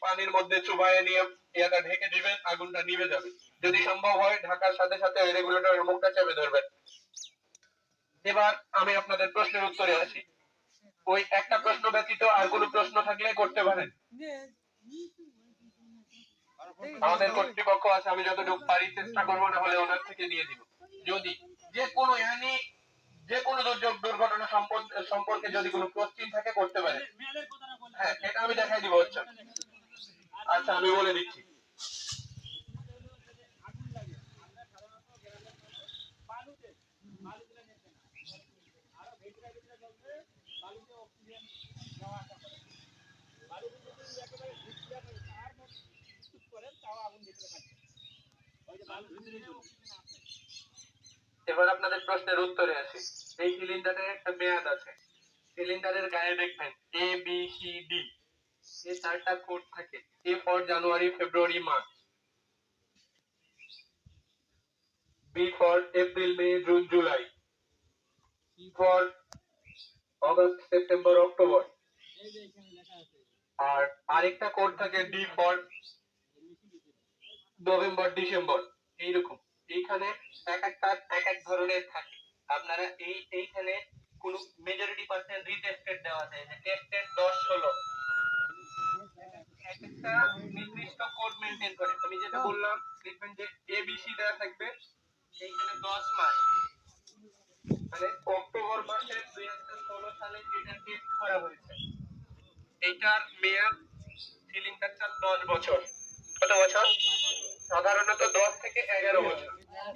পানির মধ্যে চুবাইয়ে নিয়ে ইয়াটা ঢেকে দিবেন, আগুনটা নিভে যাবে। যদি সম্ভব হয় ঢাকার সাথে সাথে রেগুলেটরের মুখটা চেপে ধরবেন। এবার আমি আপনাদের প্রশ্নের উত্তরে আসি। ওই একটা প্রশ্ন ব্যতীত আর কোনো প্রশ্ন থাকলে করতে পারেন। আমাদের কর্তৃপক্ষ আছে, আমি যতটুকু পারি চেষ্টা করবো, না হলে ওনার থেকে নিয়ে দিব। যদি যে কোনো যে কোনো দুর্যোগ দুর্ঘটনা সম্পর্কে যদি কোনো কোশ্চিন থাকে করতে পারে। হ্যাঁ, এটা আমি দেখাই দিব। আচ্ছা আমি বলে দিচ্ছি। এবার আপনাদের প্রশ্নের উত্তরে আসি। এই সিলিন্ডারের একটা মেয়াদ আছে। সিলিন্ডারের গায়ে দেখবেন এ বি সি ডি এই চারটা কোড থাকে। A for January February March, B for April May June July, C for August September October, আর আরেকটা কোড থাকে ডি ফর নভেম্বর ডিসেম্বর। এইরকম এইখানে এক একটা এক এক ধরনের থাকে। আপনারা এইখানে কোন মেজরিটি পার্সেন্ট রিটেস্টেড দেওয়া যায়, যে টেস্টেড 10-16 একটা নির্দিষ্ট কোড মেইনটেইন করে। আমি যেটা বললাম দেখবেন যে এবিসি দেওয়া থাকবে এইখানে 10 মাস, মানে অক্টোবর মাসে 2016 সালে এটা টেস্ট করা হয়েছে। এইটার মেয়াদ সিলিন্ডারটার 10 বছর। কত বছর? সাধারণত 10 থেকে 11 বছর,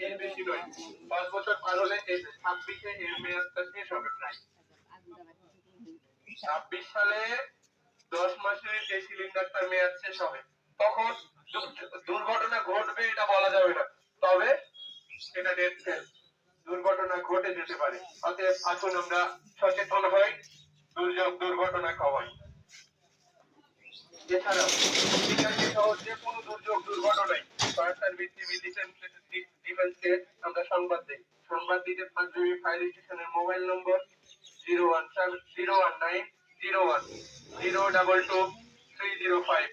এর বেশি নয়। 5 বছর পার হলে এই 26-এ এর মেয়াদটা শেষ হবে প্রায়। 26 সালে 10 মাসে এই সিলিন্ডারটার মেয়াদ শেষ হবে। তখন দুর্ঘটনা ঘটবে এটা বলা যাবে না, তবে এটা ডেট ফেল, দুর্ঘটনা ঘটে যেতে পারে। অতএব আসুন আমরা সচেতন হই, দুর্ঘটনা কমাই। এছাড়াও যে কোনো দুর্যোগ দুর্ঘটনায় ফায়ার সার্ভিস, সিভিল ডিফেন্সকে আমরা সংবাদ দিই। সংবাদ দিতে পাঁচবিবি ফায়ার স্টেশনের মোবাইল নম্বর 0190190222305,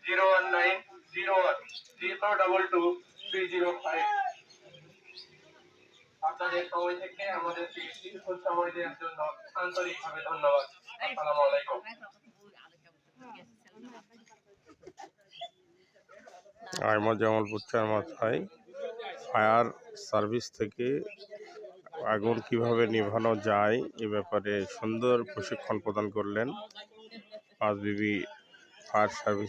0190100222305। আপনাদের সময় থেকে আমাদের কিছুক্ষণ সময় দেওয়ার জন্য আন্তরিকভাবে ধন্যবাদ। আসসালামু আলাইকুম। জামালপুর চারমাথায় ফায়ার সার্ভিস থেকে আগুন কিভাবে নিভানো যায় এ ব্যাপারে সুন্দর প্রশিক্ষণ প্রদান করলেন পাঁচবিবি ফায়ার সার্ভিস।